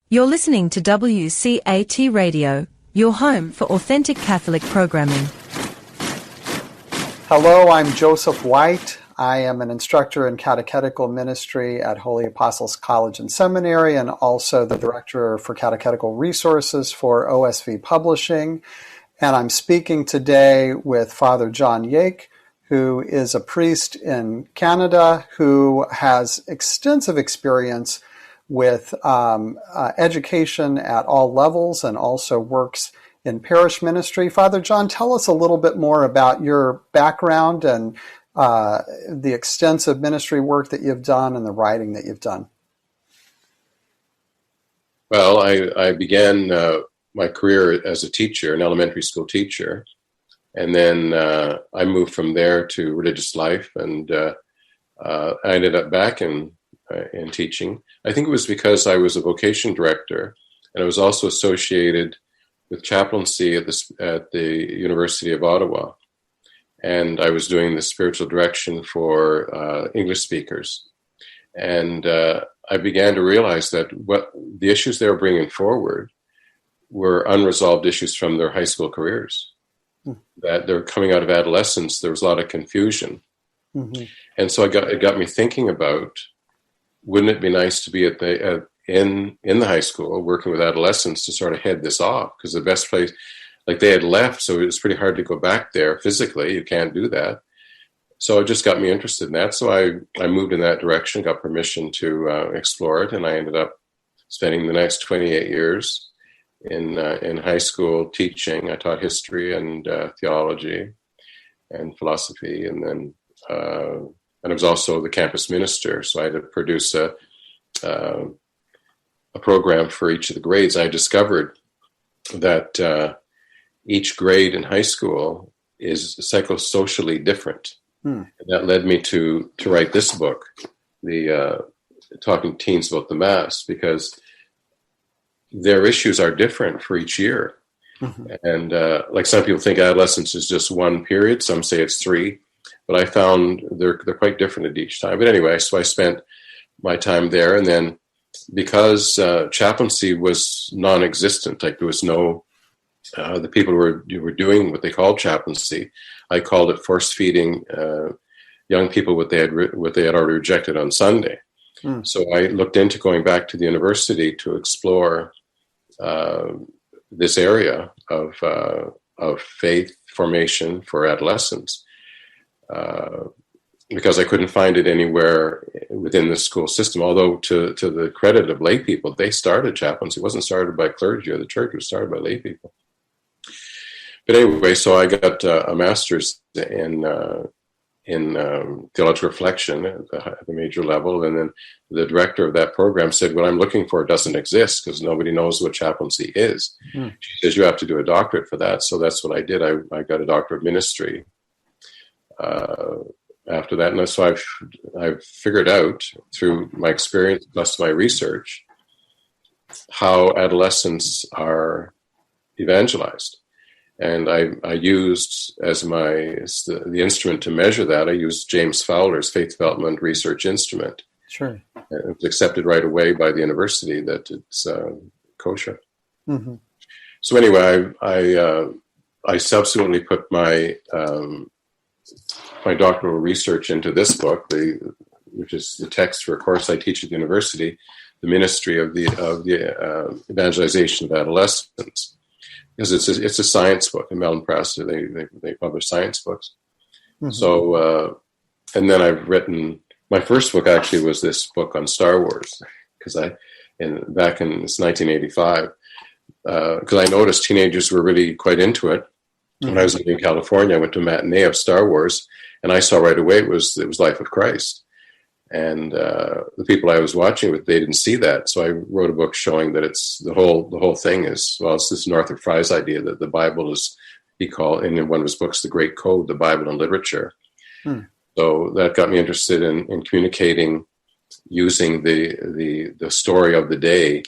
You're listening to WCAT Radio, your home for authentic Catholic programming. Hello, I'm Joseph White. I am an instructor in Catechetical Ministry at Holy Apostles College and Seminary, and also the Director for Catechetical Resources for OSV Publishing. And I'm speaking today with Father John Yake, who is a priest in Canada who has extensive experience with education at all levels and also works in parish ministry. Father John, tell us a little bit more about your background and the extensive ministry work that you've done and the writing that you've done. Well, I began my career as a teacher, an elementary school teacher, and then I moved from there to religious life, and I ended up back in teaching. I think it was because I was a vocation director, and I was also associated with chaplaincy at the University of Ottawa, and I was doing the spiritual direction for English speakers. And I began to realize that what the issues they were bringing forward were unresolved issues from their high school careers. That they're coming out of adolescence, there was a lot of confusion. Mm-hmm. And so it got me thinking about, wouldn't it be nice to be in the high school working with adolescents to sort of head this off? Because the best place, like they had left, so it was pretty hard to go back there physically. You can't do that. So it just got me interested in that. So I moved in that direction, got permission to explore it, and I ended up spending the next 28 years in high school teaching. I taught history and theology and philosophy, and then and I was also the campus minister, so I had to produce a program for each of the grades. I discovered that each grade in high school is psychosocially different. And that led me to write this book, the Talking to Teens About the Mass, because their issues are different for each year. Mm-hmm. And like some people think adolescence is just one period, some say it's 3. But I found they're quite different at each time. But anyway, so I spent my time there. And then because chaplaincy was non-existent, like there was no, the people who were doing what they called chaplaincy, I called it force-feeding young people what they had already rejected on Sunday. So I looked into going back to the university to explore this area of faith formation for adolescents. Because I couldn't find it anywhere within the school system. Although to the credit of lay people, they started chaplaincy. It wasn't started by clergy or the church. It was started by lay people. But anyway, so I got a master's in theological reflection at the major level. And then the director of that program said, what I'm looking for doesn't exist because nobody knows what chaplaincy is. She says, you have to do a doctorate for that. So that's what I did. I got a doctorate of ministry after that. And so I've figured out through my experience plus my research how adolescents are evangelized. And I used as the instrument to measure that, I used James Fowler's Faith Development Research Instrument. Sure. It was accepted right away by the university that it's kosher. Mm-hmm. So anyway, I subsequently put my doctoral research into this book, which is the text for a course I teach at the university, the Ministry of the Evangelization of Adolescents, because it's a science book. In Mellen Press, they publish science books. Mm-hmm. So, and then I've written my first book. Actually, was this book on Star Wars, because back in 1985, because I noticed teenagers were really quite into it. Mm-hmm. When I was living in California, I went to a matinee of Star Wars, and I saw right away it was Life of Christ. And the people I was watching with, they didn't see that. So I wrote a book showing that it's the whole thing is, well, it's this Northrop Frye's idea that the Bible is, he called in one of his books, The Great Code, the Bible and Literature. So that got me interested in communicating using the story of the day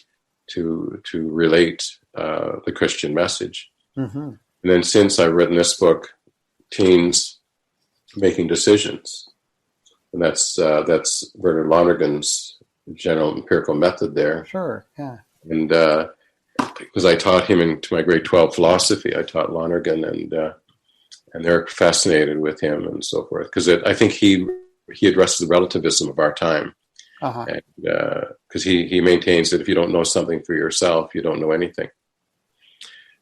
to relate the Christian message. Mm-hmm. And then since I've written this book, Teens Making Decisions, and that's Bernard Lonergan's general empirical method there. Sure, yeah. And because I taught him into my grade 12 philosophy, I taught Lonergan, and they're fascinated with him and so forth. Because I think he addresses the relativism of our time. Uh-huh. And because he maintains that if you don't know something for yourself, you don't know anything.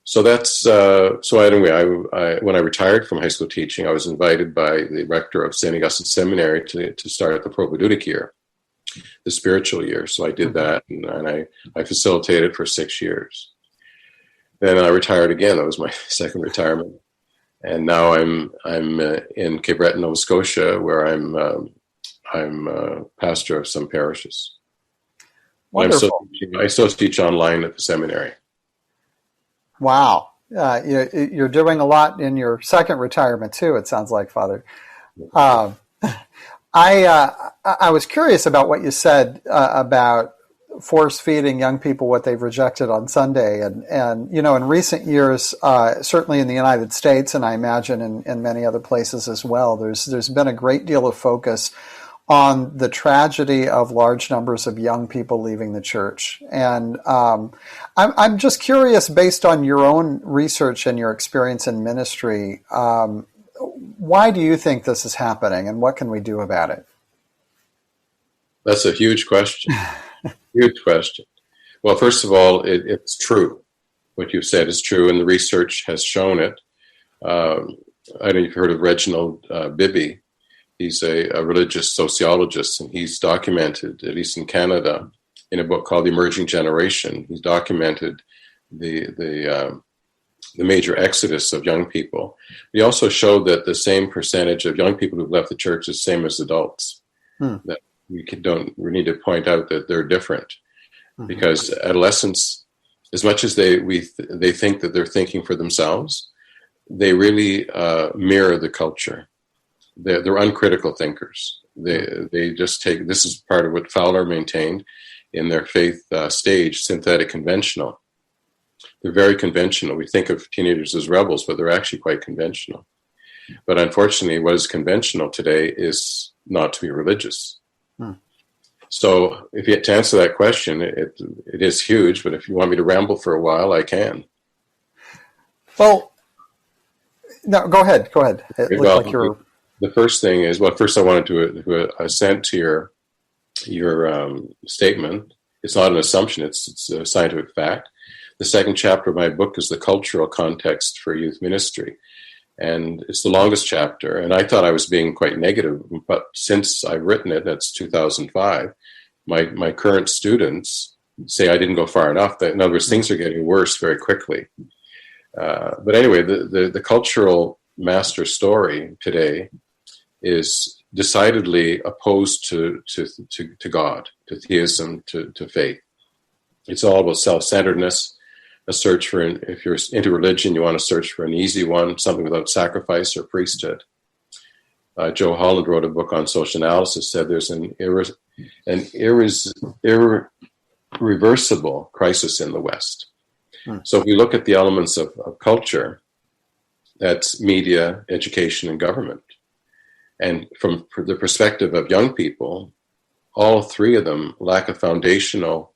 So that's so anyway. I when I retired from high school teaching, I was invited by the rector of St. Augustine Seminary to start the Propaedeutic year, the spiritual year. So I did that, and I facilitated for 6 years. Then I retired again. That was my second retirement, and now I'm in Cape Breton, Nova Scotia, where I'm pastor of some parishes. Wonderful. I still teach online at the seminary. Wow. You're doing a lot in your second retirement too, it sounds like, Father. I was curious about what you said about force feeding young people what they've rejected on Sunday. And in recent years, certainly in the United States, and I imagine in many other places as well, there's been a great deal of focus on the tragedy of large numbers of young people leaving the church. And I'm just curious, based on your own research and your experience in ministry, why do you think this is happening, and what can we do about it? That's a huge question. Huge question. Well, first of all, it's true. What you've said is true, and the research has shown it. I don't know if you've heard of Reginald Bibby. He's a religious sociologist, and he's documented, at least in Canada, in a book called The Emerging Generation. He's documented the major exodus of young people. He also showed that the same percentage of young people who've left the church is the same as adults. That we need to point out that they're different, because adolescents, as much as they think that they're thinking for themselves, they really mirror the culture. They're uncritical thinkers. They just take, this is part of what Fowler maintained in their faith stage, synthetic conventional. They're very conventional. We think of teenagers as rebels, but they're actually quite conventional. But unfortunately, what is conventional today is not to be religious. So if you had to answer that question, it is huge, but if you want me to ramble for a while, I can. Well, no, go ahead. It looks like you're... The first thing is, first I wanted to assent to your statement. It's not an assumption, it's a scientific fact. The second chapter of my book is the cultural context for youth ministry. And it's the longest chapter. And I thought I was being quite negative, but since I've written it, that's 2005, my current students say I didn't go far enough. In other words, things are getting worse very quickly. But anyway, the cultural master story today is decidedly opposed to God, to theism, to faith. It's all about self-centeredness, a search for, if you're into religion, you want to search for an easy one, something without sacrifice or priesthood. Joe Holland wrote a book on social analysis, said there's an irreversible crisis in the West. So if we look at the elements of culture, that's media, education, and government. And from the perspective of young people, all three of them lack a foundational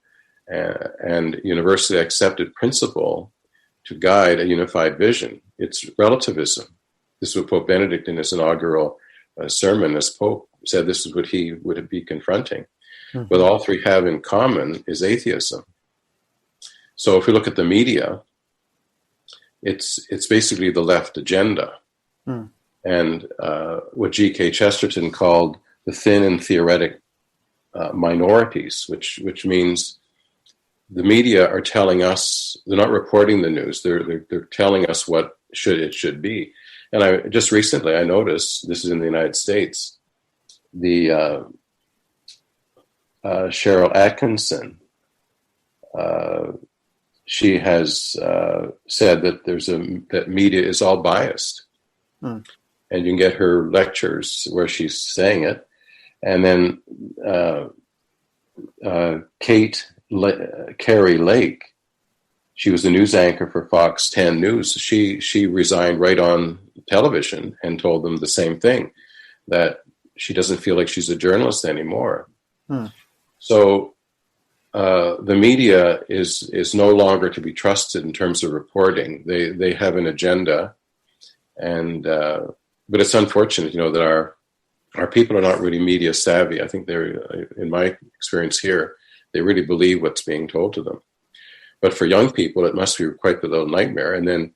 and universally accepted principle to guide a unified vision. It's relativism. This is what Pope Benedict in his inaugural sermon as Pope said this is what he would be confronting. What all three have in common is atheism. So if we look at the media, it's basically the left agenda. And what G.K. Chesterton called the thin and theoretic minorities, which means the media are telling us, they're not reporting the news, they're telling us what it should be. And I just recently, I noticed, this is in the United States, the Cheryl Atkinson, she has said that that media is all biased. And you can get her lectures where she's saying it. And then Carrie Lake, she was the news anchor for Fox 10 News. She resigned right on television and told them the same thing, that she doesn't feel like she's a journalist anymore. So the media is no longer to be trusted in terms of reporting. They have an agenda, and but it's unfortunate, that our people are not really media savvy. I think they're, in my experience here, they really believe what's being told to them. But for young people, it must be quite the little nightmare. And then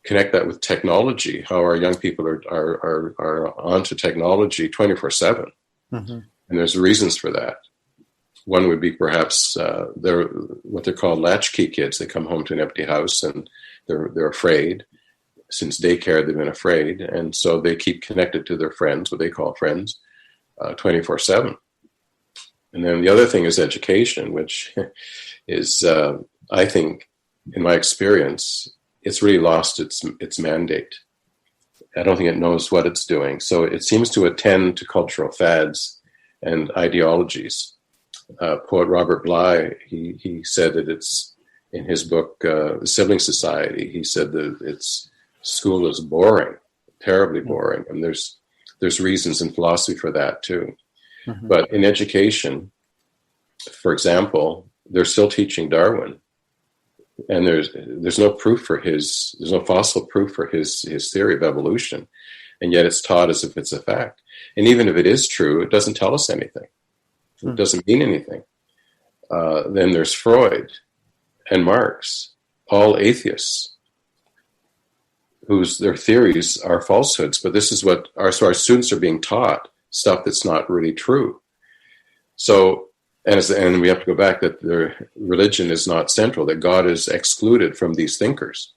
connect that with technology, how our young people are onto technology 24/7. Mm-hmm. And there's reasons for that. One would be perhaps they're what they're called latchkey kids. They come home to an empty house and they're afraid. Since daycare, they've been afraid. And so they keep connected to their friends, what they call friends, 24/7. And then the other thing is education, which is, I think, in my experience, it's really lost its mandate. I don't think it knows what it's doing. So it seems to attend to cultural fads and ideologies. Poet Robert Bly, he said that it's, in his book, The Sibling Society, he said that school is boring, terribly boring. And there's reasons in philosophy for that too. Mm-hmm. But in education, for example, they're still teaching Darwin. And there's no fossil proof for his theory of evolution, and yet it's taught as if it's a fact. And even if it is true, it doesn't tell us anything. It doesn't mean anything. Then there's Freud and Marx, all atheists, their theories are falsehoods. But this is what our students are being taught, stuff that's not really true. So. And we have to go back that their religion is not central, that God is excluded from these thinkers.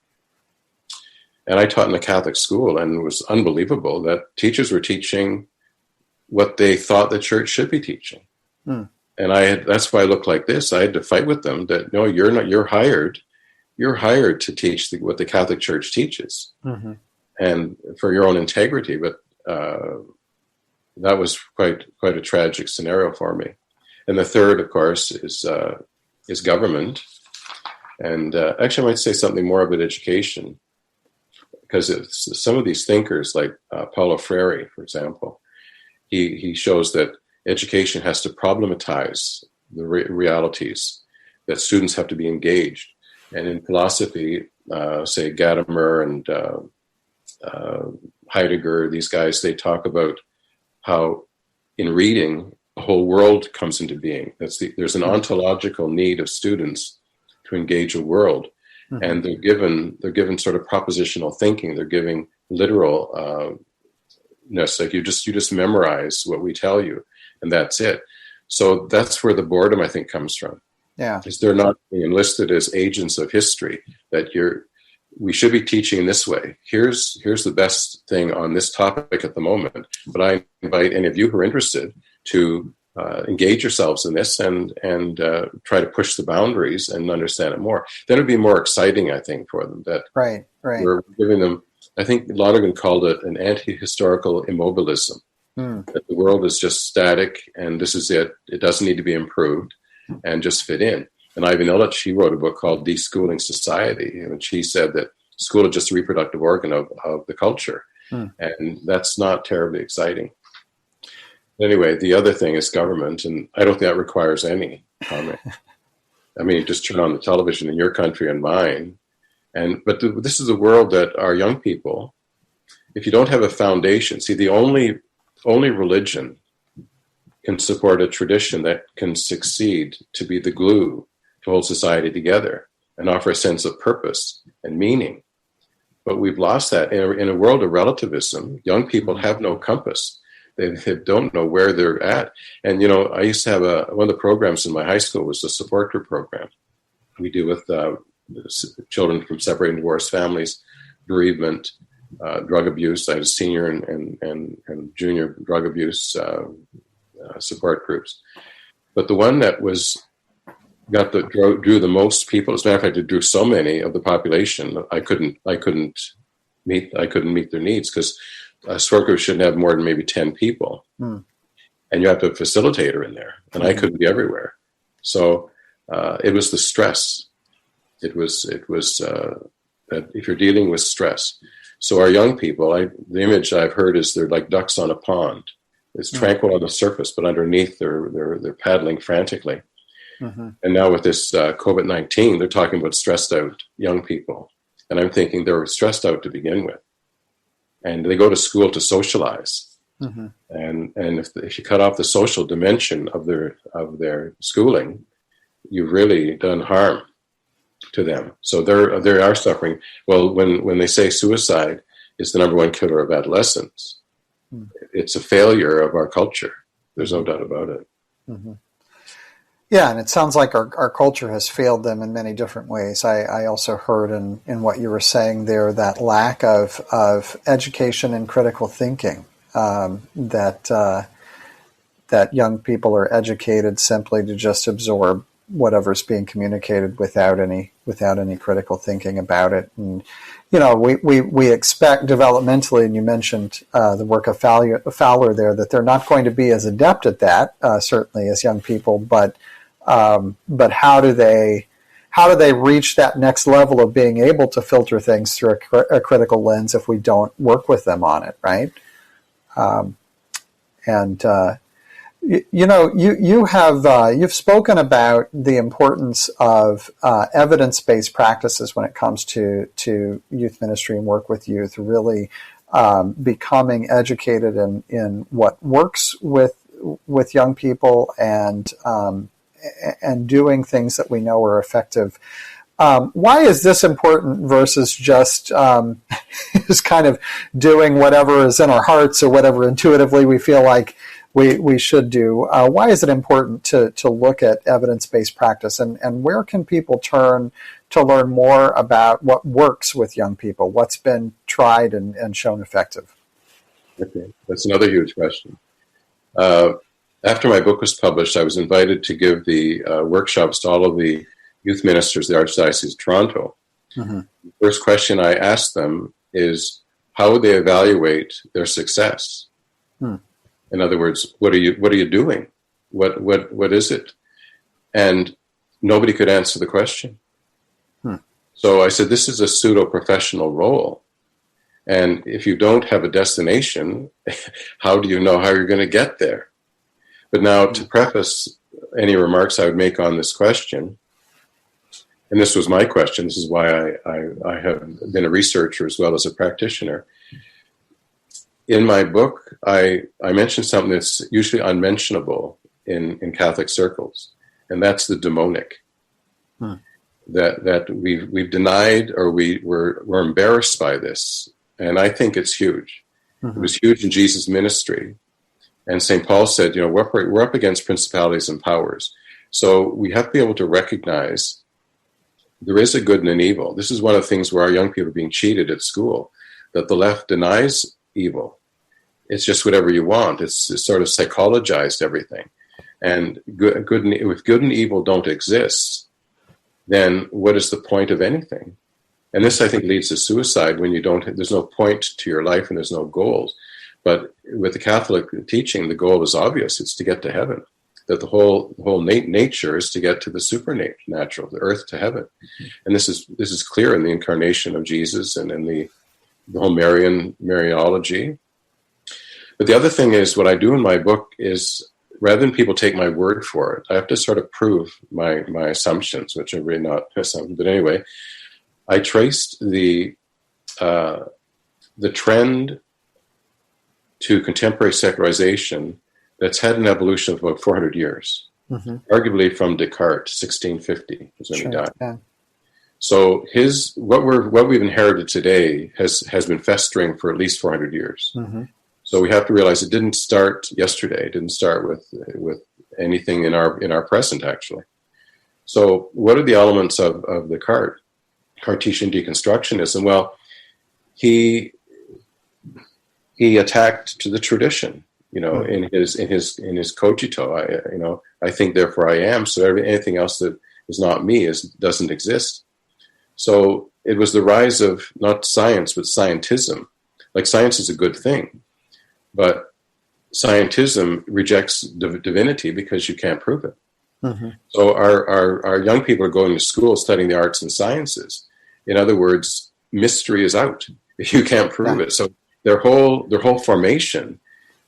And I taught in a Catholic school, and it was unbelievable that teachers were teaching what they thought the church should be teaching. And that's why I look like this. I had to fight with them that, no, you're not, you're hired to teach what the Catholic Church teaches, and for your own integrity. But that was quite a tragic scenario for me. And the third, of course, is government. And actually, I might say something more about education, because some of these thinkers, like Paulo Freire, for example, he shows that education has to problematize the realities, that students have to be engaged. And in philosophy, say Gadamer and Heidegger, these guys, they talk about how in reading, the whole world comes into being. There's an ontological need of students to engage a world, and they're given sort of propositional thinking. They're giving literalness, like you just memorize what we tell you, and that's it. So that's where the boredom, I think, comes from. Yeah, is they're not being enlisted as agents of history. That we should be teaching in this way. Here's the best thing on this topic at the moment. But I invite any of you who are interested to engage yourselves in this and try to push the boundaries and understand it more. Then it'd be more exciting, I think, for them. That right. We're giving them. I think Lonergan called it an anti-historical immobilism. That the world is just static, and this is it. It doesn't need to be improved, and just fit in. And Ivan Illich, he wrote a book called Deschooling Society, in which he said that school is just a reproductive organ of the culture, and that's not terribly exciting. Anyway, the other thing is government, and I don't think that requires any comment. I mean, just turn on the television in your country and mine, but this is a world that our young people, if you don't have a foundation, see, the only religion can support a tradition that can succeed to be the glue to hold society together and offer a sense of purpose and meaning. But we've lost that. In a world of relativism, young people have no compass. They don't know where they're at. And, I used to have one of the programs in my high school was the support group program. We do with children from separated and divorced families, bereavement, drug abuse. I had a senior and junior drug abuse support groups. But the one that drew the most people, as a matter of fact, it drew so many of the population, I couldn't meet their needs, because a support group shouldn't have more than maybe 10 people. And you have to have a facilitator in there, and I couldn't be everywhere. So it was the stress. It was that if you're dealing with stress. So our young people, the image I've heard is they're like ducks on a pond. It's tranquil on the surface, but underneath they're paddling frantically. Mm-hmm. And now with this COVID-19, they're talking about stressed out young people. And I'm thinking they're stressed out to begin with. And they go to school to socialize. Mm-hmm. And if you cut off the social dimension of their schooling, you've really done harm to them. So they are suffering. Well, when they say suicide is the number one killer of adolescents, it's a failure of our culture. There's no doubt about it. Mm-hmm. Yeah, and it sounds like our culture has failed them in many different ways. I also heard in what you were saying there that lack of education and critical thinking, that young people are educated simply to just absorb whatever's being communicated without any critical thinking about it. And we expect developmentally, and you mentioned the work of Fowler there, that they're not going to be as adept at that, certainly as young people, but how do they reach that next level of being able to filter things through a critical lens if we don't work with them on it, right? You've spoken about the importance of evidence-based practices when it comes to youth ministry and work with youth, really becoming educated in what works with young people and doing things that we know are effective. Why is this important versus just just kind of doing whatever is in our hearts or whatever intuitively we feel like we should do? Why is it important to look at evidence-based practice, and where can people turn to learn more about what works with young people, what's been tried and shown effective? Okay, that's another huge question. After my book was published, I was invited to give the workshops to all of the youth ministers of the Archdiocese of Toronto. Mm-hmm. The first question I asked them is how would they evaluate their success? In other words, what are you doing? What is it? And nobody could answer the question. So I said, this is a pseudo-professional role. And if you don't have a destination, how do you know how you're going to get there? But now to preface any remarks I would make on this question, and this was my question, this is why I have been a researcher as well as a practitioner. In my book, I mentioned something that's usually unmentionable in Catholic circles, and that's the demonic. That we've denied, or we're embarrassed by this, and I think it's huge. It was huge in Jesus' ministry, and St. Paul said, we're up against principalities and powers, so we have to be able to recognize there is a good and an evil. This is one of the things where our young people are being cheated at school, that the left denies evil. It's just whatever you want. It's sort of psychologized everything. And if good and evil don't exist, then what is the point of anything? And this, I think, leads to suicide when there's no point to your life and there's no goals. But with the Catholic teaching, the goal is obvious. It's to get to heaven. That the whole nature is to get to the supernatural, the earth to heaven. And this is clear in the incarnation of Jesus and in the whole Mariology. But the other thing is, what I do in my book is, rather than people take my word for it, I have to sort of prove my assumptions, which are really not assumptions. But anyway, I traced the trend to contemporary secularization that's had an evolution of about 400 years, arguably from Descartes, 1650, is when he died. Yeah. So what we've inherited today has been festering for at least 400 years. So we have to realize it didn't start yesterday. It didn't start with anything in our present, actually. So what are the elements of the Cartesian deconstructionism? Well, he attacked to the tradition. In his cogito, I think, therefore I am. So anything else that is not me doesn't exist. So it was the rise of not science, but scientism. Like, science is a good thing, but scientism rejects divinity because you can't prove it. So our young people are going to school studying the arts and sciences. In other words, mystery is out. You can't prove it. So their whole formation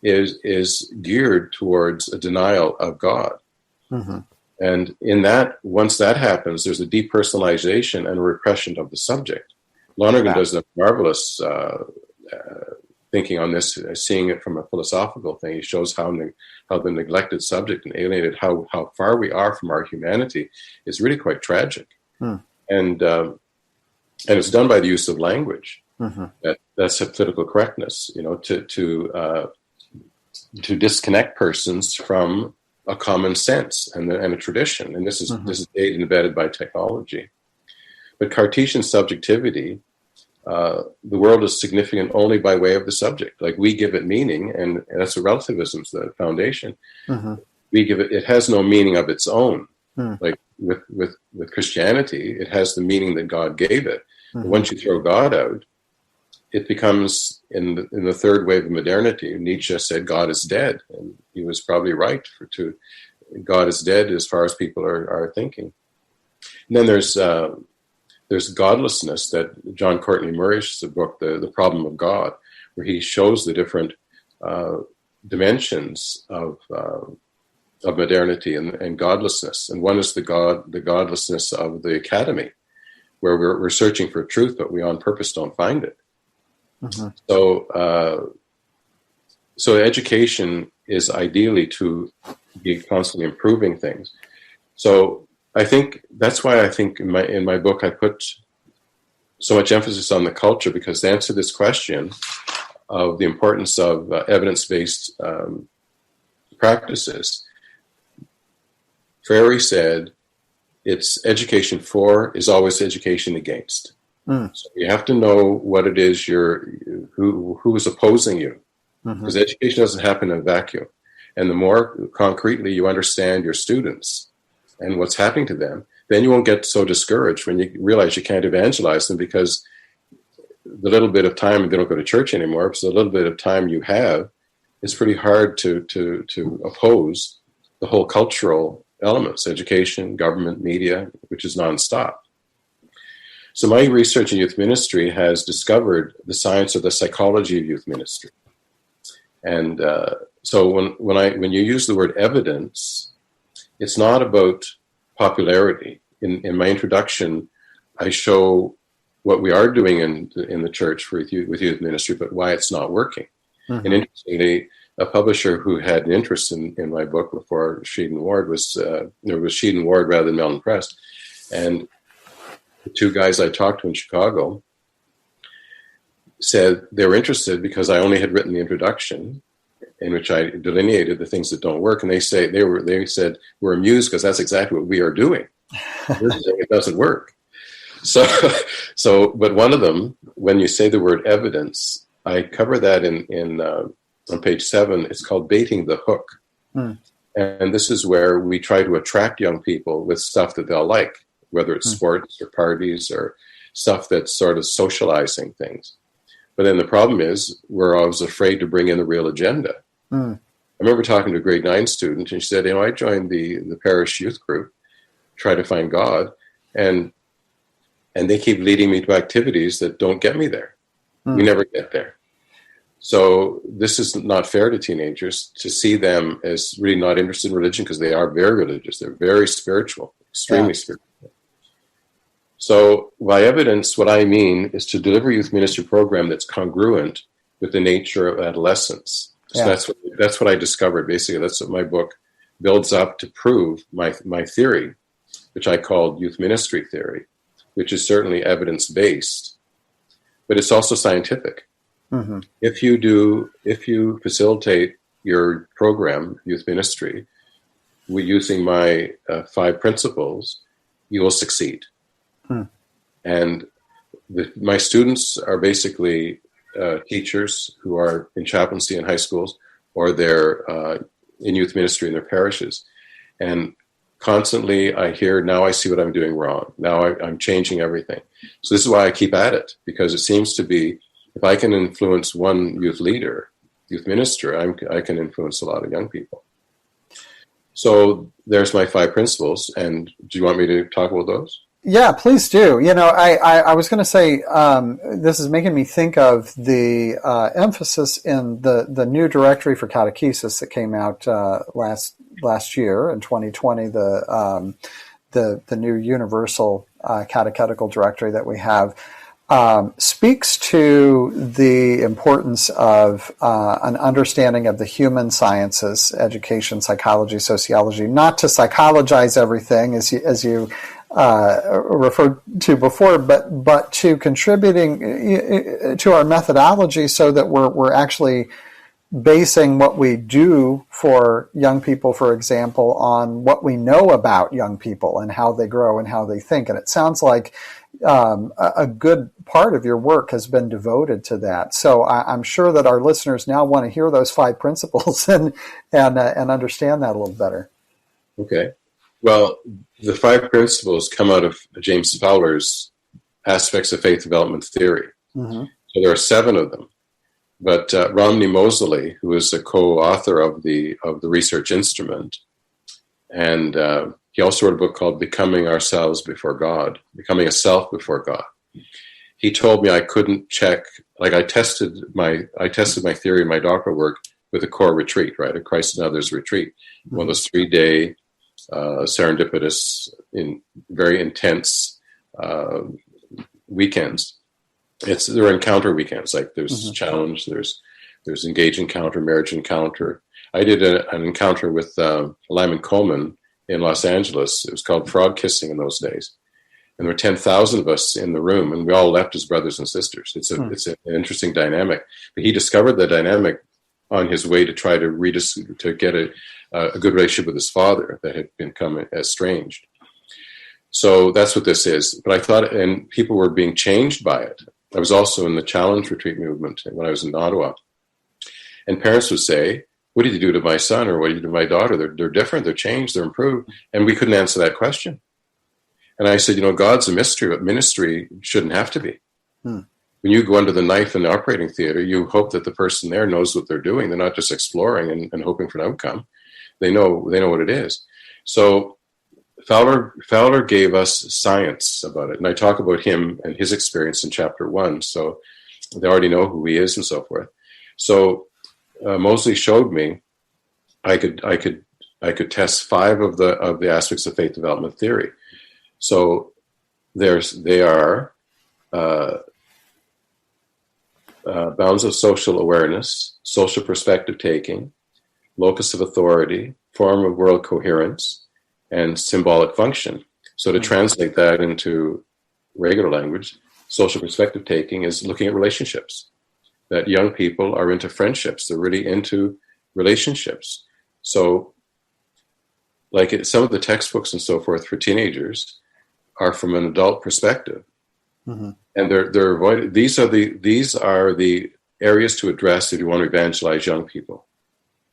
is geared towards a denial of God. And in that, once that happens, there's a depersonalization and a repression of the subject. Lonergan does a marvelous thinking on this, seeing it from a philosophical thing. He shows how the neglected subject and alienated, how far we are from our humanity is really quite tragic. And it's done by the use of language. That's a political correctness, to disconnect persons from a common sense and a tradition. And this is aided and abetted by technology. But Cartesian subjectivity, the world is significant only by way of the subject. Like, we give it meaning, and that's what relativism's the foundation. We give it has no meaning of its own. Like with Christianity, it has the meaning that God gave it. But once you throw God out, it becomes, in the third wave of modernity, Nietzsche said God is dead, and he was probably right. God is dead as far as people are thinking. And then there's godlessness, that John Courtney Murray's book, The Problem of God, where he shows the different dimensions of modernity and godlessness. And one is the godlessness of the academy, where we're searching for truth, but we on purpose don't find it. So education is ideally to be constantly improving things. So I think that's why I think in my book I put so much emphasis on the culture, because to answer this question of the importance of evidence-based practices, Frary said, it's education for is always education against. So you have to know what it is who is opposing you, because education doesn't happen in a vacuum. And the more concretely you understand your students and what's happening to them, then you won't get so discouraged when you realize you can't evangelize them, because the little bit of time, they don't go to church anymore, so the little bit of time you have, it's pretty hard to oppose the whole cultural elements, education, government, media, which is nonstop. So my research in youth ministry has discovered the science of the psychology of youth ministry. And so when you use the word evidence, it's not about popularity. In my introduction, I show what we are doing in the church with youth ministry, but why it's not working. And interestingly, a publisher who had an interest in my book before Sheedon Ward was Sheedon Ward rather than Mellen Press. And the two guys I talked to in Chicago said they were interested because I only had written the introduction, in which I delineated the things that don't work. And they said we're amused because that's exactly what we are doing. We're saying it doesn't work. So, but one of them, when you say the word evidence, I cover that in on page 7. It's called baiting the hook. And this is where we try to attract young people with stuff that they'll like, whether it's sports or parties or stuff that's sort of socializing things. But then the problem is we're always afraid to bring in the real agenda. I remember talking to a grade 9 student, and she said, I joined the parish youth group, try to find God, and they keep leading me to activities that don't get me there. We never get there. So this is not fair to teenagers to see them as really not interested in religion, because they are very religious. They're very spiritual, extremely spiritual. So by evidence, what I mean is to deliver a youth ministry program that's congruent with the nature of adolescence. So that's what I discovered. Basically, that's what my book builds up to prove my theory, which I called youth ministry theory, which is certainly evidence-based, but it's also scientific. If you facilitate your program, youth ministry, using my 5 principles, you will succeed. And my students are basically teachers who are in chaplaincy in high schools, or they're in youth ministry in their parishes. And constantly I hear, now I see what I'm doing wrong. Now I'm changing everything. So this is why I keep at it, because it seems to be, if I can influence one youth leader, youth minister, I can influence a lot of young people. So there's my 5 principles. And do you want me to talk about those? Yeah, please do. I was going to say, this is making me think of the emphasis in the new directory for catechesis that came out last last year in 2020, the new universal catechetical directory that we have, speaks to the importance of an understanding of the human sciences, education, psychology, sociology, not to psychologize everything as you referred to before, but to contributing to our methodology so that we're actually basing what we do for young people, for example, on what we know about young people and how they grow and how they think. And it sounds like a good part of your work has been devoted to that. So I'm sure that our listeners now want to hear those 5 principles and understand that a little better. Okay. Well, the 5 principles come out of James Fowler's Aspects of Faith Development Theory. Mm-hmm. So there are 7 of them. But Romney Moseley, who is a co-author of the research instrument, and he also wrote a book called Becoming Ourselves Before God, Becoming a Self Before God. He told me I couldn't check, like I tested my theory in my doctoral work with a core retreat, right? A Christ and Others retreat. Mm-hmm. One of those 3-day serendipitous, very intense weekends. There are encounter weekends, like there's mm-hmm. challenge, there's engage encounter, marriage encounter. I did an encounter with Lyman Coleman in Los Angeles. It was called Frog Kissing in those days. And there were 10,000 of us in the room, and we all left as brothers and sisters. It's an interesting dynamic. But he discovered the dynamic on his way to try to get a good relationship with his father that had become estranged. So that's what this is. But I thought, and people were being changed by it. I was also in the challenge retreat movement when I was in Ottawa. And parents would say, what did you do to my son or what did you do to my daughter? They're different, they're changed, they're improved. And we couldn't answer that question. And I said, God's a mystery, but ministry shouldn't have to be. When you go under the knife in the operating theater, you hope that the person there knows what they're doing. They're not just exploring and hoping for an outcome. They know what it is. So Fowler gave us science about it, and I talk about him and his experience in chapter 1. So they already know who he is and so forth. So Moseley showed me I could test 5 of the aspects of faith development theory. So they are bounds of social awareness, social perspective taking, locus of authority, form of world coherence, and symbolic function. So to translate that into regular language, social perspective taking is looking at relationships. That young people are into friendships. They're really into relationships. So like some of the textbooks and so forth for teenagers are from an adult perspective. Mm-hmm. And they're avoided. These are the areas to address if you want to evangelize young people.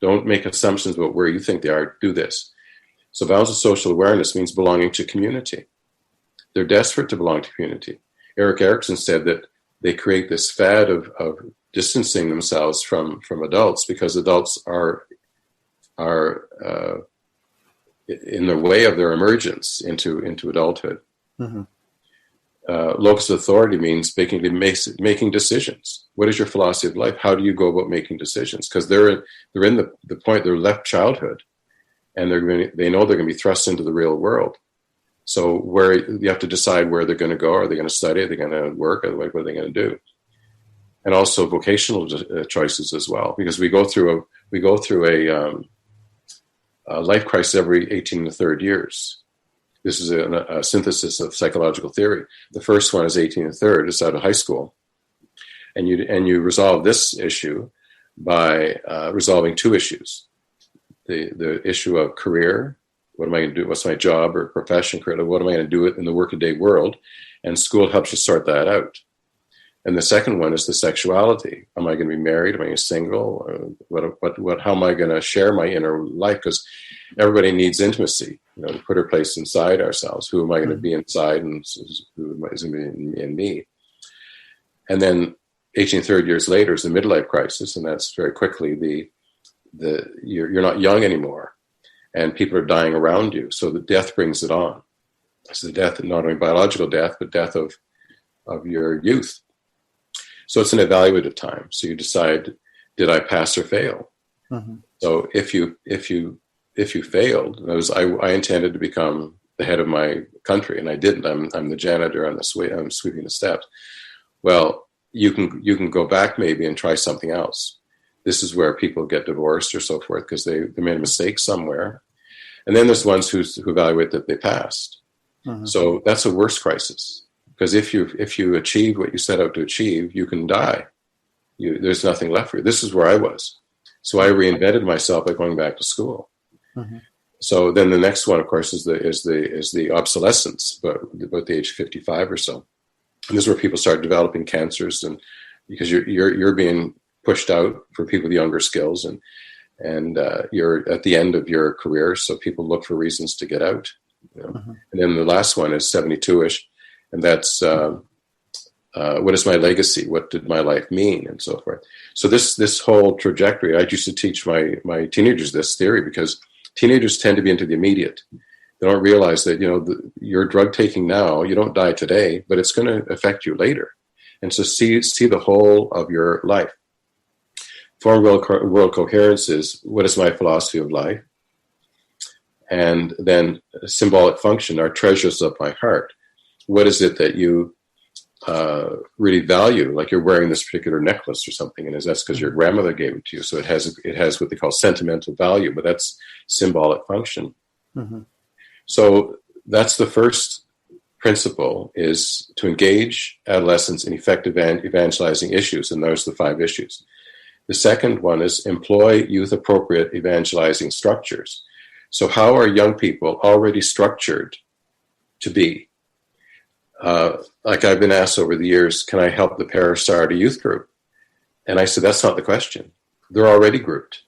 Don't make assumptions about where you think they are. Do this. So bounds of social awareness means belonging to community. They're desperate to belong to community. Erik Erikson said that they create this fad of distancing themselves from adults because adults are in the way of their emergence into adulthood. Mm-hmm. Locus of authority means making decisions. What is your philosophy of life? How do you go about making decisions? Because they're in the point, they're left childhood. And they know they're going to be thrust into the real world. So where you have to decide where they're going to go. Are they going to study? Are they going to work? What are they going to do? And also vocational choices as well, because we go through a life crisis every 18 to 30 years. This is a synthesis of psychological theory. The first one is 18 and 3rd. It's out of high school, and you resolve this issue by resolving 2 issues. The issue of career, what am I going to do? What's my job or profession? What am I going to do in the workaday world? And school helps you sort that out. And the second one is the sexuality. Am I going to be married? Am I going to be single? How am I going to share my inner life? Because everybody needs intimacy, to put our place inside ourselves. Who am I going to be inside, and who is going to be in me? And then 18, 30 years later is the midlife crisis, and that's very quickly you're not young anymore, and people are dying around you. So the death brings it on. It's the death, not only biological death, but death of your youth. So it's an evaluative time. So you decide, did I pass or fail? Mm-hmm. So if if you failed, I intended to become the head of my country, and I didn't. I'm the janitor on I'm sweeping the steps. Well, you can go back maybe and try something else. This is where people get divorced or so forth because they made a mistake somewhere. And then there's ones who evaluate that they passed. Mm-hmm. So that's a worse crisis, because if you achieve what you set out to achieve, you can die. There's nothing left for you. This is where I was. So I reinvented myself by going back to school. Mm-hmm. So then the next one, of course, is the obsolescence, but about the age of 55 or so. And this is where people start developing cancers, and because you're being pushed out for people with younger skills, and you're at the end of your career, so people look for reasons to get out. You know? Mm-hmm. And then the last one is 72-ish, and that's what is my legacy? What did my life mean, and so forth. So this whole trajectory, I used to teach my teenagers this theory, because teenagers tend to be into the immediate. They don't realize that, you're drug taking now, you don't die today, but it's going to affect you later. And so see the whole of your life. Form world coherence is, what is my philosophy of life? And then symbolic function are treasures of my heart. What is it that you really value? Like you're wearing this particular necklace or something, and that's because your grandmother gave it to you. So it has what they call sentimental value, but that's symbolic function. Mm-hmm. So that's the first principle, is to engage adolescents in effective evangelizing issues, and those are the 5 issues. The second one is employ youth-appropriate evangelizing structures. So how are young people already structured to be? Like I've been asked over the years, can I help the parish start a youth group? And I said, that's not the question. They're already grouped.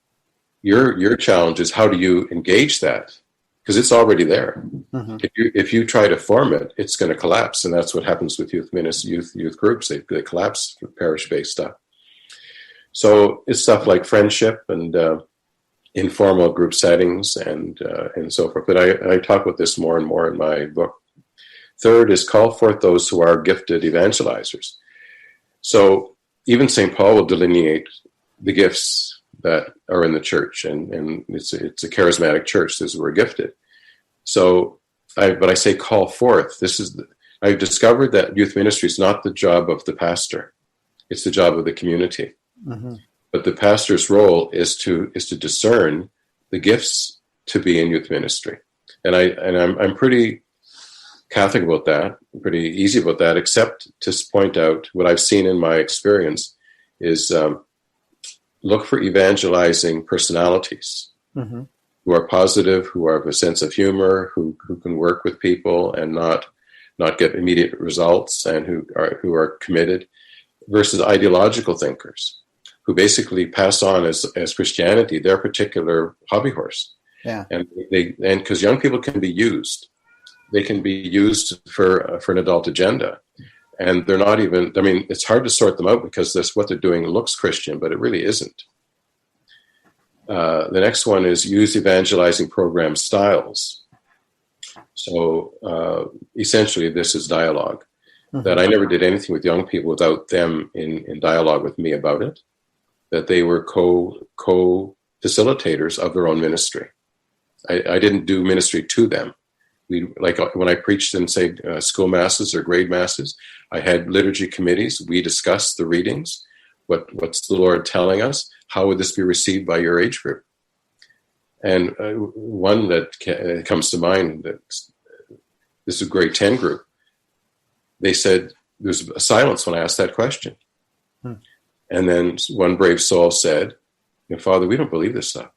Your challenge is, how do you engage that? Because it's already there. Mm-hmm. If you try to form it, it's going to collapse, and that's what happens with youth groups. They collapse for parish-based stuff. So it's stuff like friendship and informal group settings and so forth. But I talk about this more and more in my book. Third is call forth those who are gifted evangelizers. So even St. Paul will delineate the gifts that are in the church, and it's a charismatic church. This is where we're gifted. So, I say call forth. I've discovered that youth ministry is not the job of the pastor; it's the job of the community. Mm-hmm. But the pastor's role is to discern the gifts to be in youth ministry, and I'm pretty Catholic about that, pretty easy about that, except to point out what I've seen in my experience is. Look for evangelizing personalities mm-hmm. who are positive, who have a sense of humor, who can work with people and not get immediate results, and who are committed, versus ideological thinkers who basically pass on as Christianity their particular hobby horse. Yeah, and because young people can be used, they can be used for an adult agenda. And they're not even, it's hard to sort them out, because what they're doing looks Christian, but it really isn't. The next one is use evangelizing program styles. So essentially, this is dialogue. Mm-hmm. That I never did anything with young people without them in dialogue with me about it. That they were co-facilitators of their own ministry. I didn't do ministry to them. Like when I preached in, say, school masses or grade masses, I had liturgy committees. We discussed the readings. What's the Lord telling us? How would this be received by your age group? And one that comes to mind, this is a grade 10 group. They said, there's a silence when I asked that question. And then one brave soul said, Father, we don't believe this stuff.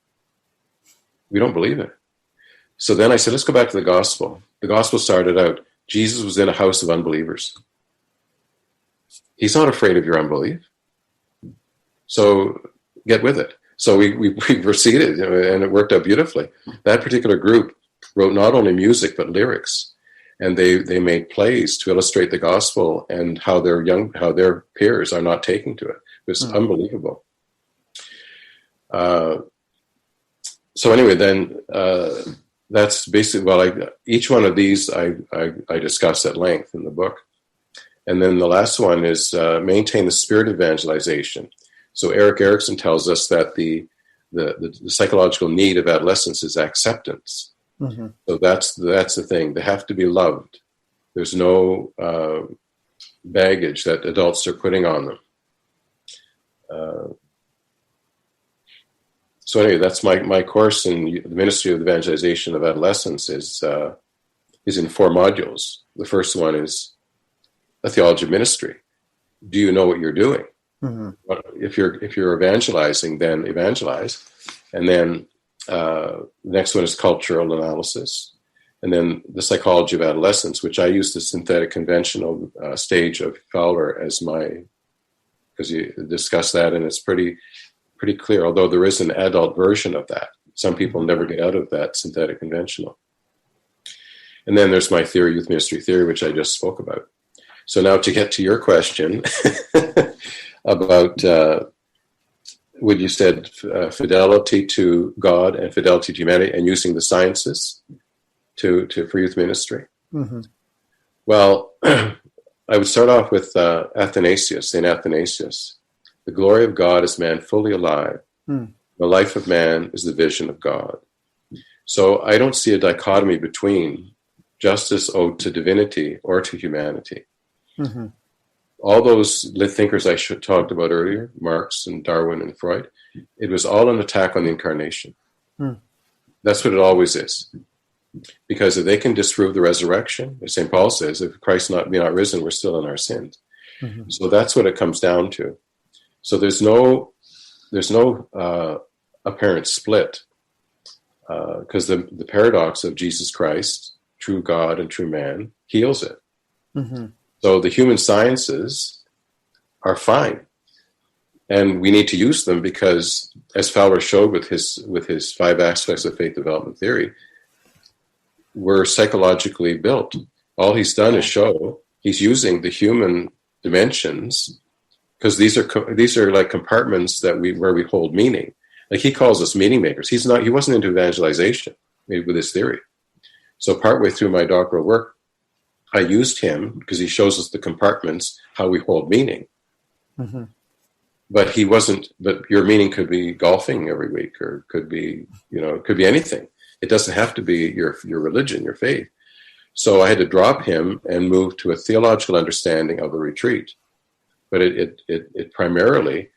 We don't believe it. So then I said, let's go back to the gospel. The gospel started out, Jesus was in a house of unbelievers. He's not afraid of your unbelief. So get with it. So we proceeded, and it worked out beautifully. That particular group wrote not only music, but lyrics. And they made plays to illustrate the gospel and how their peers are not taking to it. It was unbelievable. So anyway, then that's basically, each one of these I discuss at length in the book. And then the last one is maintain the spirit of evangelization. So Eric Erickson tells us that the the psychological need of adolescence is acceptance. Mm-hmm. So that's the thing. They have to be loved. There's no baggage that adults are putting on them. So anyway, that's my course in the Ministry of Evangelization of Adolescents is in 4 modules. The first one is a theology of ministry. Do you know what you're doing? Mm-hmm. If you're evangelizing, then evangelize. And then the next one is cultural analysis. And then the psychology of adolescence, which I use the synthetic conventional stage of Fowler as because you discuss that, and it's pretty clear, although there is an adult version of that. Some people never get out of that synthetic conventional. And then there's my theory, youth ministry theory, which I just spoke about. So now to get to your question about what you said, fidelity to God and fidelity to humanity, and using the sciences for youth ministry. Mm-hmm. Well, I would start off with St. Athanasius. The glory of God is man fully alive. The life of man is the vision of God. So I don't see a dichotomy between justice owed to divinity or to humanity. Mm-hmm. All those thinkers I talked about earlier, Marx and Darwin and Freud, it was all an attack on the incarnation. That's what it always is. Because if they can disprove the resurrection, as St. Paul says, if Christ be not risen, we're still in our sins. Mm-hmm. So that's what it comes down to. So there's no apparent split, because the paradox of Jesus Christ, true God and true man, heals it. Mm-hmm. So the human sciences are fine, and we need to use them because, as Fowler showed with his 5 aspects of faith development theory, we're psychologically built. All he's done is show he's using the human dimensions, because these are like compartments where we hold meaning. Like he calls us meaning makers. He wasn't into evangelization with his theory. So partway through my doctoral work, I used him because he shows us the compartments, how we hold meaning. Mm-hmm. But your meaning could be golfing every week, or could be anything. It doesn't have to be your religion, your faith. So I had to drop him and move to a theological understanding of the retreat. But it primarily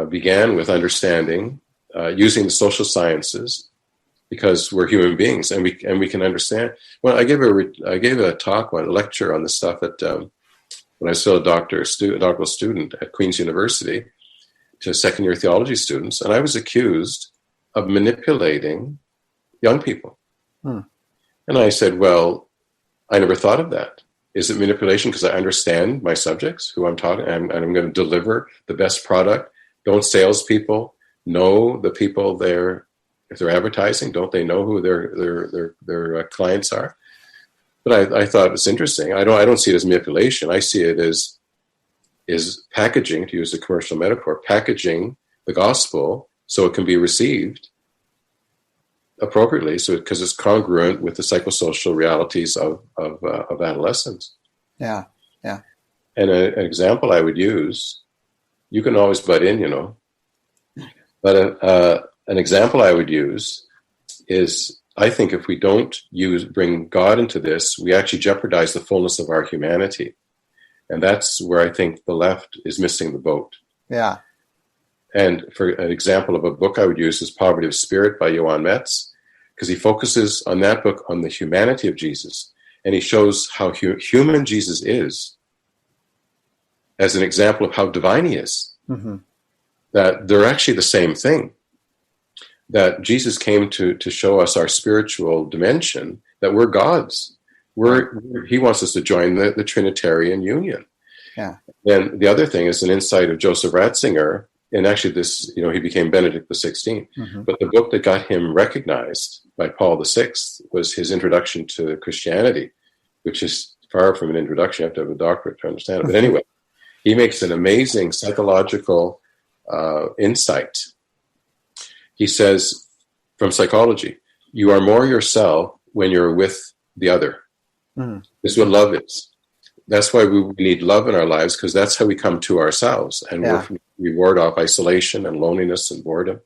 began with understanding, using the social sciences, because we're human beings and we can understand. Well, I gave a lecture on this stuff at when I was still a doctoral student at Queen's University to second-year theology students, and I was accused of manipulating young people. And I said, well, I never thought of that. Is it manipulation because I understand my subjects, who I'm talking, and I'm going to deliver the best product? Don't salespeople know the people if they're advertising? Don't they know who their clients are? But I thought it's interesting. I don't see it as manipulation. I see it as packaging, to use a commercial metaphor, packaging the gospel so it can be received appropriately, because it's congruent with the psychosocial realities of adolescence. Yeah. And an example I would use, you can always butt in, but an example I would use is, I think if we don't bring God into this, we actually jeopardize the fullness of our humanity. And that's where I think the left is missing the boat. Yeah. And for an example of a book I would use is Poverty of Spirit by Johann Metz, because he focuses on that book on the humanity of Jesus. And he shows how human Jesus is as an example of how divine he is. Mm-hmm. That they're actually the same thing. That Jesus came to show us our spiritual dimension, that we're God's. He wants us to join the Trinitarian union. Yeah. And the other thing is an insight of Joseph Ratzinger, and actually this, he became Benedict XVI. Mm-hmm. But the book that got him recognized by Paul VI was his introduction to Christianity, which is far from an introduction. You have to have a doctorate to understand it. But anyway, he makes an amazing psychological insight. He says, from psychology, you are more yourself when you're with the other. Mm. This is what love is. That's why we need love in our lives, because that's how we come to ourselves. And we ward off isolation and loneliness and boredom.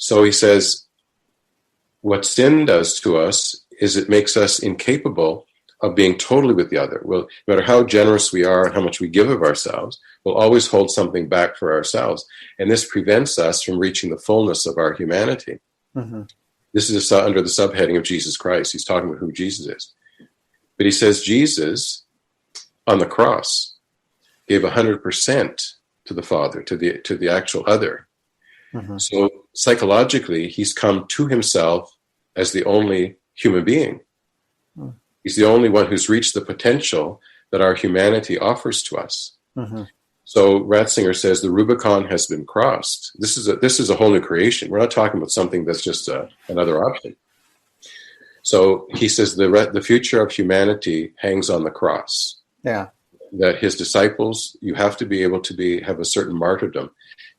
So he says, what sin does to us is it makes us incapable of being totally with the other. Well, no matter how generous we are and how much we give of ourselves, we'll always hold something back for ourselves. And this prevents us from reaching the fullness of our humanity. Mm-hmm. This is under the subheading of Jesus Christ. He's talking about who Jesus is. But he says Jesus, on the cross, gave 100% to the Father, to the actual other. Mm-hmm. So psychologically, he's come to himself as the only human being. Mm. He's the only one who's reached the potential that our humanity offers to us. Mm-hmm. So Ratzinger says the Rubicon has been crossed. This is a whole new creation. We're not talking about something that's just another option. So he says the future of humanity hangs on the cross. Yeah. That his disciples, you have to be able to have a certain martyrdom.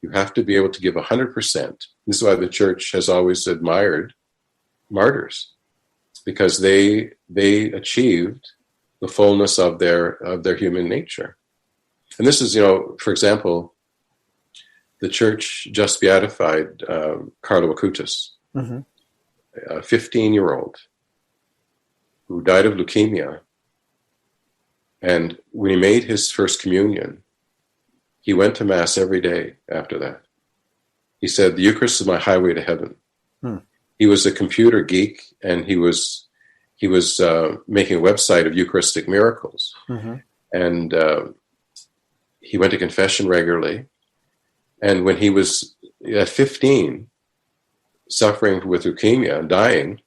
You have to be able to give 100%. This is why the church has always admired martyrs, because they achieved the fullness of their human nature. And this is, for example, the church just beatified Carlo Acutis, mm-hmm. a 15-year-old who died of leukemia. And when he made his first communion, he went to Mass every day after that. He said, the Eucharist is my highway to heaven. Hmm. He was a computer geek, and he was making a website of Eucharistic miracles. Mm-hmm. And he went to confession regularly. And when he was at 15, suffering with leukemia and dying,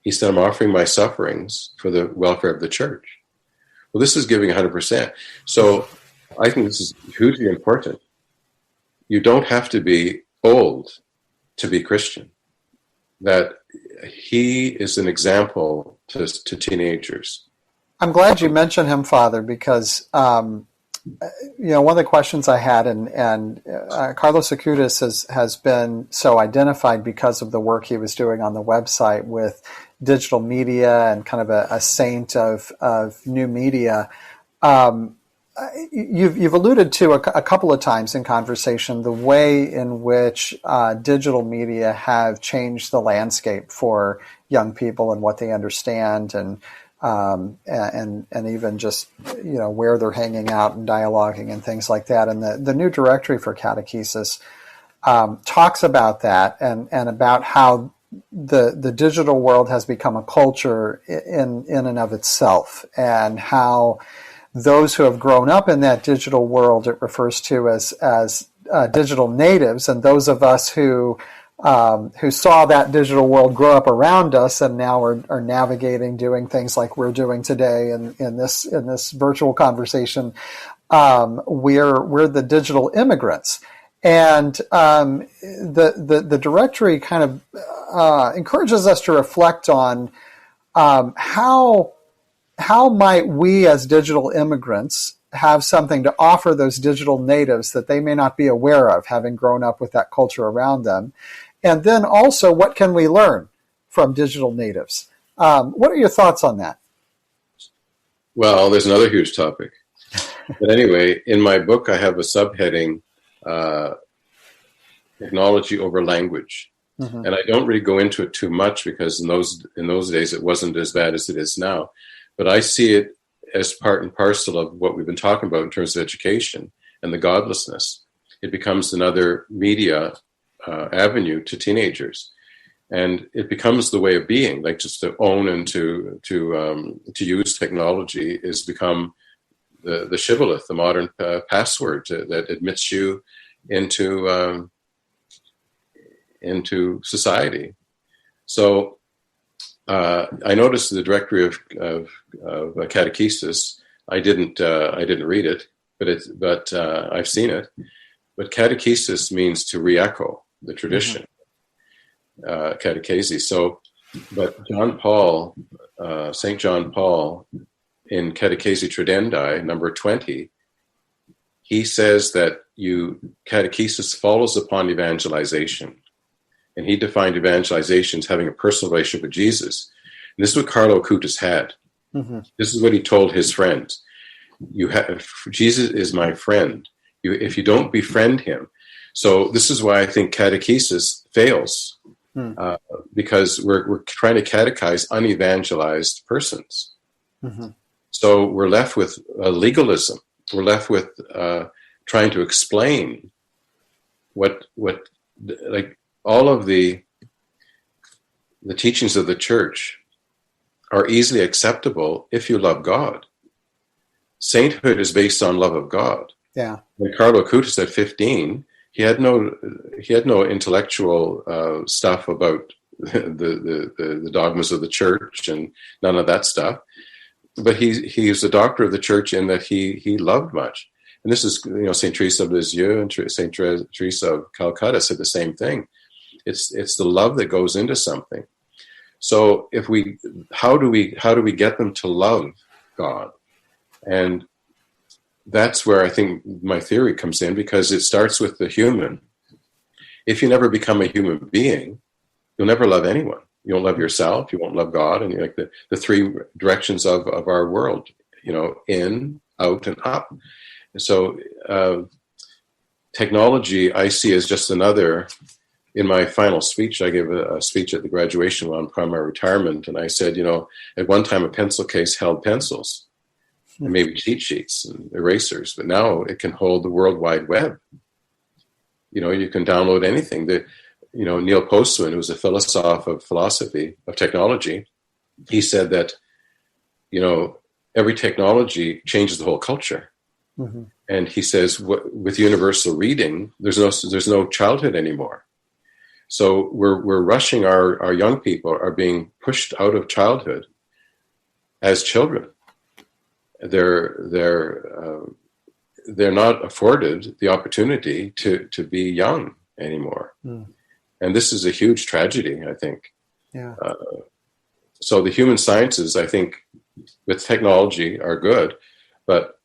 he said, I'm offering my sufferings for the welfare of the church. Well, this is giving 100%. So I think this is hugely important. You don't have to be old to be Christian. That he is an example to teenagers. I'm glad you mentioned him, Father, because one of the questions I had, and Carlos Acutis has been so identified because of the work he was doing on the website with digital media and kind of a saint of new media. You've alluded to a couple of times in conversation the way in which digital media have changed the landscape for young people and what they understand, and even just where they're hanging out and dialoguing and things like that. And the new directory for catechesis talks about that and about how the digital world has become a culture in and of itself, and how those who have grown up in that digital world, it refers to as digital natives, and those of us who saw that digital world grow up around us and now are navigating, doing things like we're doing today in this virtual conversation. We're the digital immigrants. And the directory kind of encourages us to reflect on how might we as digital immigrants have something to offer those digital natives that they may not be aware of, having grown up with that culture around them. And then also, what can we learn from digital natives? What are your thoughts on that? Well, there's another huge topic. But anyway, in my book, I have a subheading, technology over language. Mm-hmm. And I don't really go into it too much because in those days it wasn't as bad as it is now. But I see it as part and parcel of what we've been talking about in terms of education and the godlessness. It becomes another media avenue to teenagers. And it becomes the way of being, like just to own and to use technology is become the shibboleth, the modern password that admits you into society. So I noticed the directory of catechesis. I didn't read it, but I've seen it. But catechesis means to re-echo the tradition, catechesis. So, but St. John Paul, in Catechesi Tradendae, number 20, he says that catechesis follows upon evangelization. And he defined evangelization as having a personal relationship with Jesus. And this is what Carlo Acutis had. Mm-hmm. This is what he told his friends. Jesus is my friend. If you don't befriend him. So this is why I think catechesis fails, because we're trying to catechize unevangelized persons. Mm-hmm. So we're left with legalism. We're left with trying to explain what like all of the teachings of the church are easily acceptable if you love God. Sainthood is based on love of God. Yeah. When Carlo Acutis at 15, he had no intellectual stuff about the dogmas of the church and none of that stuff. But he was a doctor of the church in that he loved much. And this is, Saint Teresa of Lisieux and Saint Teresa of Calcutta said the same thing. It's the love that goes into something. So how do we get them to love God? And that's where I think my theory comes in, because it starts with the human. If you never become a human being, you'll never love anyone. You won't love yourself, you won't love God, and like the three directions of our world, in, out, and up. And so technology I see as just another. In my final speech, I gave a speech at the graduation on primary retirement, and I said, at one time a pencil case held pencils and maybe cheat sheets and erasers, but now it can hold the World Wide Web. You can download anything. Neil Postman, who was a philosophy of technology, he said that, every technology changes the whole culture. Mm-hmm. And he says, with universal reading, there's no childhood anymore. So we're rushing our young people are being pushed out of childhood as children. They're not afforded the opportunity to be young anymore. Mm. And this is a huge tragedy, I think. Yeah. So the human sciences, I think, with technology are good, but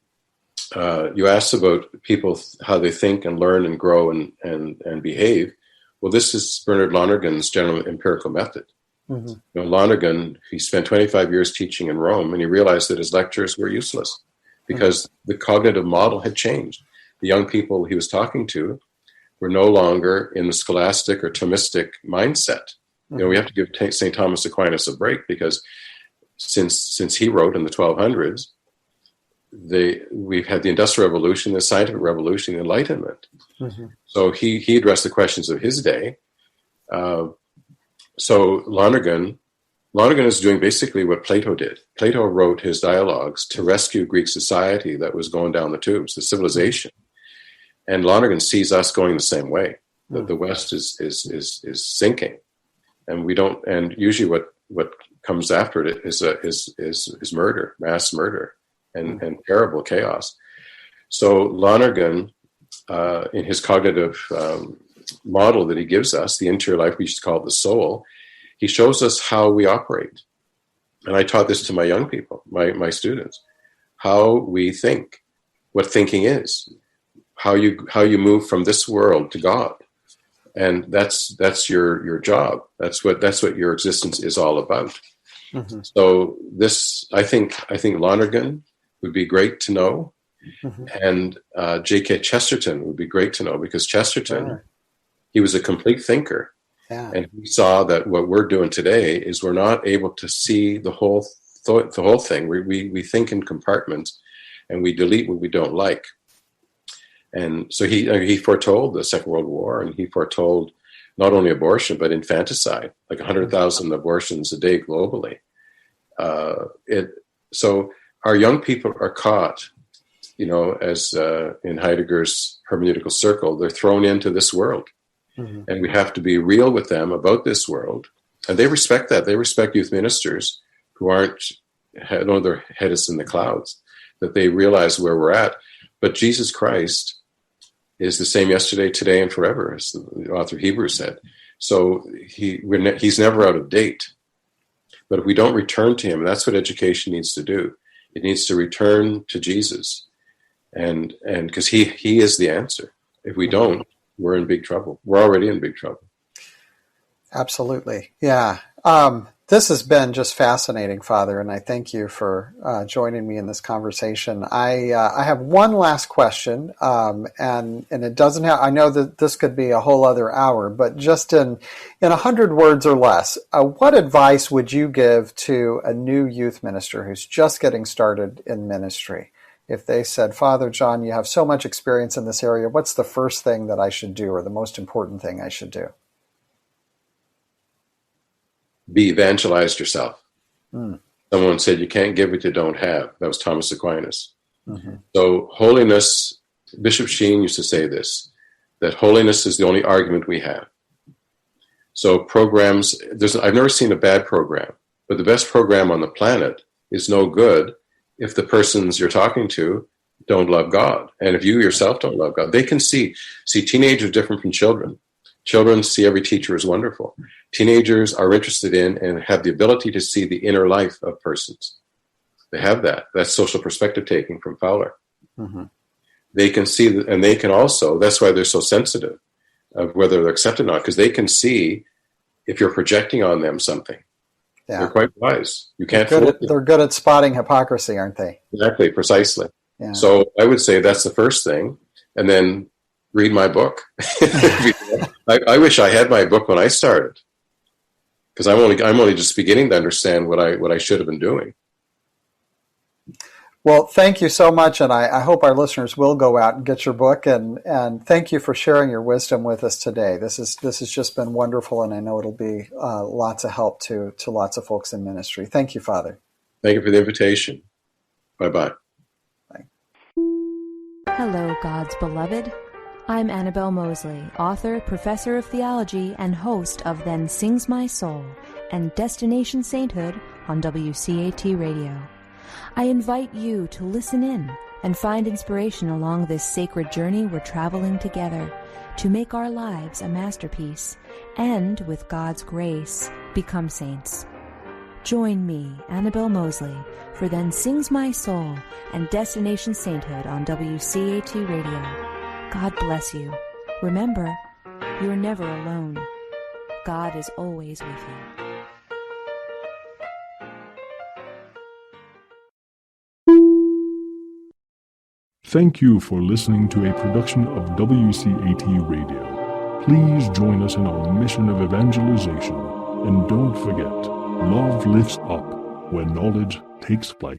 you asked about people, how they think and learn and grow and behave. Well, this is Bernard Lonergan's general empirical method. Mm-hmm. Lonergan, he spent 25 years teaching in Rome, and he realized that his lectures were useless because the cognitive model had changed. The young people he was talking to were no longer in the scholastic or Thomistic mindset. Mm-hmm. We have to give St. Thomas Aquinas a break, because since he wrote in the 1200s, we've had the Industrial Revolution, the Scientific Revolution, the Enlightenment. Mm-hmm. So he addressed the questions of his day. So Lonergan is doing basically what Plato did. Plato wrote his dialogues to rescue Greek society that was going down the tubes, the civilization. And Lonergan sees us going the same way. That the West is sinking, and we don't. And usually, what comes after it is murder, mass murder, and terrible chaos. So Lonergan, in his cognitive model that he gives us, the interior life, we used to call it the soul, he shows us how we operate. And I taught this to my young people, my students, how we think, what thinking is, how you move from this world to God. And that's your job. That's what your existence is all about. Mm-hmm. So this, I think Lonergan would be great to know. Mm-hmm. And J.K. Chesterton would be great to know, because Chesterton, he was a complete thinker. Yeah. And he saw that what we're doing today is we're not able to see the whole thing. We think in compartments, and we delete what we don't like. And so he foretold the Second World War, and he foretold not only abortion, but infanticide, like 100,000 abortions a day globally. So our young people are caught, as in Heidegger's hermeneutical circle, they're thrown into this world. Mm-hmm. And we have to be real with them about this world. And they respect that. They respect youth ministers who their head is in the clouds, that they realize where we're at. But Jesus Christ is the same yesterday, today, and forever, as the author of Hebrews said. So he's never out of date. But if we don't return to him, that's what education needs to do. It needs to return to Jesus. And because he is the answer. If we don't, we're in big trouble. We're already in big trouble. Absolutely. Yeah. This has been just fascinating, Father, and I thank you for joining me in this conversation. I have one last question, and it doesn't have. I know that this could be a whole other hour, but just in 100 words or less, what advice would you give to a new youth minister who's just getting started in ministry? If they said, Father John, you have so much experience in this area, what's the first thing that I should do, or the most important thing I should do? Be evangelized yourself. Someone said you can't give what you don't have. That was Thomas Aquinas. Mm-hmm. So holiness, Bishop Sheen used to say this, that holiness is the only argument we have. So programs, I've never seen a bad program, but the best program on the planet is no good if the persons you're talking to don't love God. And if you yourself don't love God, they can see teenagers different from children. Children see every teacher as wonderful. Teenagers are interested in and have the ability to see the inner life of persons. They have that. That's social perspective taking from Fowler. Mm-hmm. They can see, and they can also, that's why they're so sensitive of whether they're accepted or not, because they can see if you're projecting on them something. Yeah. They're quite wise. You can't fool them. They're good at spotting hypocrisy, aren't they? Exactly, precisely. Yeah. So I would say that's the first thing. And then read my book. I wish I had my book when I started, because I'm only just beginning to understand what I should have been doing. Well, thank you so much, and I hope our listeners will go out and get your book. And thank you for sharing your wisdom with us today. This has just been wonderful, and I know it'll be lots of help to lots of folks in ministry. Thank you, Father. Thank you for the invitation. Bye-bye. Bye. Hello, God's beloved. I'm Annabelle Mosley, author, professor of theology, and host of Then Sings My Soul and Destination Sainthood on WCAT Radio. I invite you to listen in and find inspiration along this sacred journey we're traveling together to make our lives a masterpiece and, with God's grace, become saints. Join me, Annabelle Mosley, for Then Sings My Soul and Destination Sainthood on WCAT Radio. God bless you. Remember, you're never alone. God is always with you. Thank you for listening to a production of WCAT Radio. Please join us in our mission of evangelization. And don't forget, love lifts up when knowledge takes flight.